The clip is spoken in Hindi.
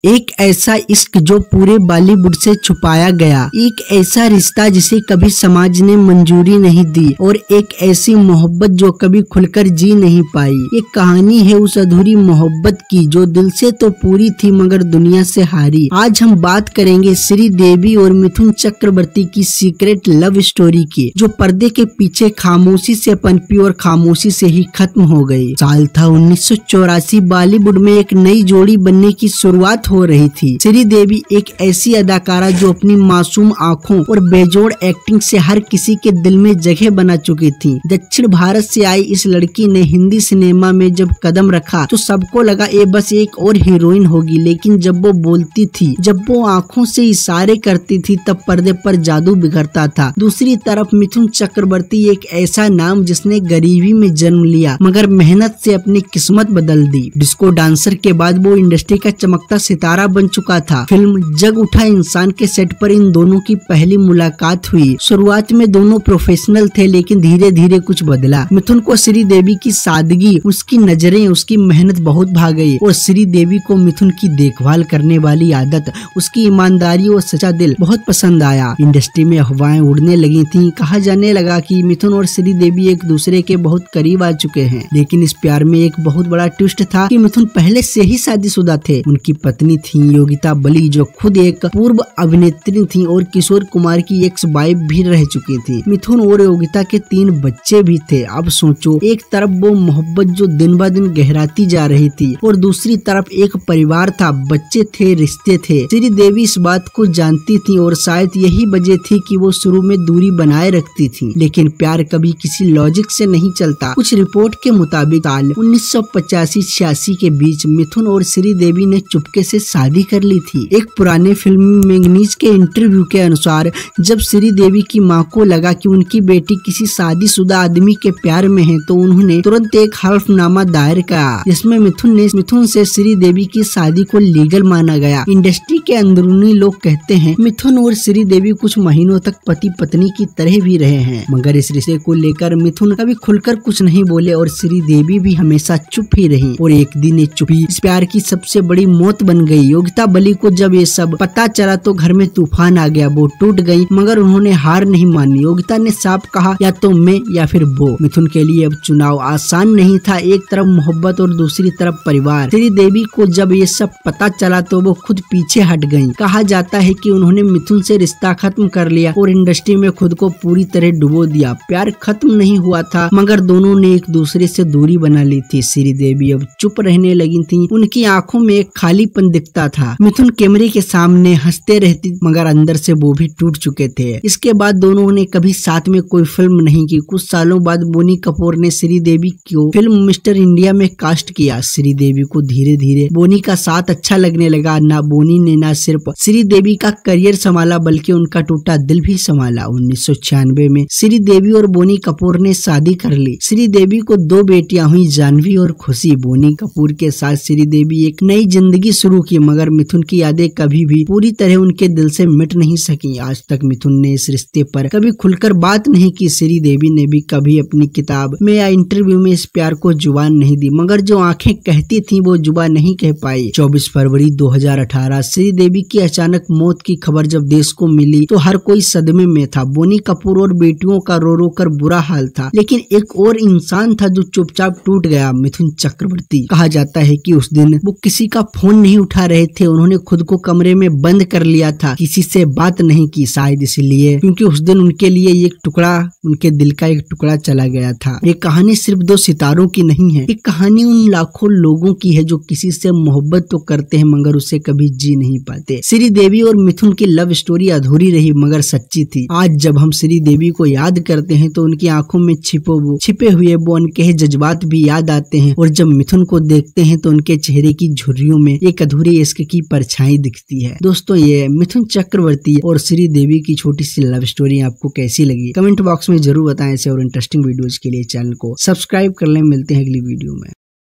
एक ऐसा इश्क जो पूरे बॉलीवुड से छुपाया गया, एक ऐसा रिश्ता जिसे कभी समाज ने मंजूरी नहीं दी और एक ऐसी मोहब्बत जो कभी खुलकर जी नहीं पाई। ये कहानी है उस अधूरी मोहब्बत की जो दिल से तो पूरी थी मगर दुनिया से हारी। आज हम बात करेंगे श्रीदेवी और मिथुन चक्रवर्ती की सीक्रेट लव स्टोरी की, जो पर्दे के पीछे खामोशी से पनपी और खामोशी से ही खत्म हो गई। साल था 1984। बॉलीवुड में एक नई जोड़ी बनने की शुरुआत हो रही थी। श्रीदेवी एक ऐसी अदाकारा जो अपनी मासूम आंखों और बेजोड़ एक्टिंग से हर किसी के दिल में जगह बना चुकी थी। दक्षिण भारत से आई इस लड़की ने हिंदी सिनेमा में जब कदम रखा तो सबको लगा ये बस एक और हीरोइन होगी, लेकिन जब वो बोलती थी, जब वो आंखों से इशारे करती थी, तब पर्दे पर जादू बिखरता था। दूसरी तरफ मिथुन चक्रवर्ती एक ऐसा नाम जिसने गरीबी में जन्म लिया मगर मेहनत से अपनी किस्मत बदल दी। डिस्को डांसर के बाद वो इंडस्ट्री का चमकता सितारा बन चुका था। फिल्म जग उठा इंसान के सेट पर इन दोनों की पहली मुलाकात हुई। शुरुआत में दोनों प्रोफेशनल थे, लेकिन धीरे धीरे कुछ बदला। मिथुन को श्रीदेवी की सादगी, उसकी नजरें, उसकी मेहनत बहुत भा गई और श्रीदेवी को मिथुन की देखभाल करने वाली आदत, उसकी ईमानदारी और सच्चा दिल बहुत पसंद आया। इंडस्ट्री में अफवाहें उड़ने लगी थी। कहा जाने लगा कि मिथुन और श्रीदेवी एक दूसरे के बहुत करीब आ चुके हैं, लेकिन इस प्यार में एक बहुत बड़ा ट्विस्ट था कि मिथुन पहले से ही शादीशुदा थे। उनकी पत्नी थी योगिता बली, जो खुद एक पूर्व अभिनेत्री थी और किशोर कुमार की एक्स वाइफ भी रह चुकी थी। मिथुन और योगिता के 3 बच्चे भी थे। अब सोचो, एक तरफ वो मोहब्बत जो दिन ब दिन गहराती जा रही थी और दूसरी तरफ एक परिवार था, बच्चे थे, रिश्ते थे। श्रीदेवी इस बात को जानती थी और शायद यही वजह थी कि वो शुरू में दूरी बनाए रखती थी। लेकिन प्यार कभी किसी लॉजिक से नहीं चलता। कुछ रिपोर्ट के मुताबिक साल 1985-86 के बीच मिथुन और श्रीदेवी ने चुपके से शादी कर ली थी। एक पुराने फिल्म मैगनीज के इंटरव्यू के अनुसार जब श्रीदेवी की मां को लगा कि उनकी बेटी किसी शादीशुदा आदमी के प्यार में है, तो उन्होंने तुरंत एक हल्फनामा दायर किया, जिसमें मिथुन से श्रीदेवी की शादी को लीगल माना गया। इंडस्ट्री के अंदरूनी लोग कहते हैं मिथुन और श्रीदेवी कुछ महीनों तक पति पत्नी की तरह भी रहे हैं, मगर इस रिश्ते को लेकर मिथुन कभी खुलकर कुछ नहीं बोले और श्रीदेवी भी हमेशा चुप ही रही। और एक दिन ये चुप्पी इस प्यार की सबसे बड़ी मौत बन गई। योगिता बली को जब ये सब पता चला तो घर में तूफान आ गया। वो टूट गई, मगर उन्होंने हार नहीं मानी। योगिता ने साफ कहा, या तो मैं या फिर वो। मिथुन के लिए अब चुनाव आसान नहीं था, एक तरफ मोहब्बत और दूसरी तरफ परिवार। श्रीदेवी को जब ये सब पता चला तो वो खुद पीछे हट गयी। कहा जाता है कि उन्होंने मिथुन से रिश्ता खत्म कर लिया और इंडस्ट्री में खुद को पूरी तरह डुबो दिया। प्यार खत्म नहीं हुआ था, मगर दोनों ने एक दूसरे से दूरी बना ली थी। श्रीदेवी अब चुप रहने लगी थी, उनकी आंखों में एक खालीपन दिखता था। मिथुन कैमरे के सामने हंसते रहती, मगर अंदर से वो भी टूट चुके थे। इसके बाद दोनों ने कभी साथ में कोई फिल्म नहीं की। कुछ सालों बाद बोनी कपूर ने श्रीदेवी को फिल्म मिस्टर इंडिया में कास्ट किया। श्रीदेवी को धीरे धीरे बोनी का साथ अच्छा लगने लगा। ना बोनी ने ना सिर्फ श्रीदेवी का करियर संभाला बल्कि उनका टूटा दिल भी संभाला। 1996 में श्रीदेवी और बोनी कपूर ने शादी कर ली। श्रीदेवी को 2 बेटियां हुई, जानवी और खुशी। बोनी कपूर के साथ श्रीदेवी एक नई जिंदगी शुरू की, मगर मिथुन की यादें कभी भी पूरी तरह उनके दिल से मिट नहीं सकी। आज तक मिथुन ने इस रिश्ते पर कभी खुलकर बात नहीं की। श्रीदेवी ने भी कभी अपनी किताब में या इंटरव्यू में इस प्यार को जुबान नहीं दी, मगर जो आंखें कहती थी वो जुबान नहीं कह पाई। 24 फरवरी 2018 श्रीदेवी की अचानक मौत की खबर जब देश को मिली तो हर कोई सदमे में था। बोनी कपूर और बेटियों का रो रो कर बुरा हाल था, लेकिन एक और इंसान था जो चुपचाप टूट गया, मिथुन चक्रवर्ती। कहा जाता है कि उस दिन वो किसी का फोन नहीं उठा रहे थे। उन्होंने खुद को कमरे में बंद कर लिया था, किसी से बात नहीं की, शायद इसलिए क्योंकि उस दिन उनके लिए एक टुकड़ा, उनके दिल का एक टुकड़ा चला गया था। ये कहानी सिर्फ 2 सितारों की नहीं है, एक कहानी उन लाखों लोगों की है जो किसी से मोहब्बत तो करते हैं मगर उसे कभी जी नहीं पाते। श्रीदेवी और मिथुन की लव स्टोरी अधूरी रही मगर सच्ची थी। आज जब हम श्रीदेवी को याद करते हैं तो उनकी आंखों में छिपे हुए वो अनकहे जज्बात भी याद आते हैं, और जब मिथुन को देखते हैं तो उनके चेहरे की झुर्रियों में एक अधूरी इश्क की परछाई दिखती है। दोस्तों, ये मिथुन चक्रवर्ती और श्रीदेवी की छोटी सी लव स्टोरी आपको कैसी लगी कमेंट बॉक्स में जरूर बताएं। ऐसे और इंटरेस्टिंग वीडियोज के लिए चैनल को सब्सक्राइब कर लें। मिलते हैं अगली वीडियो में।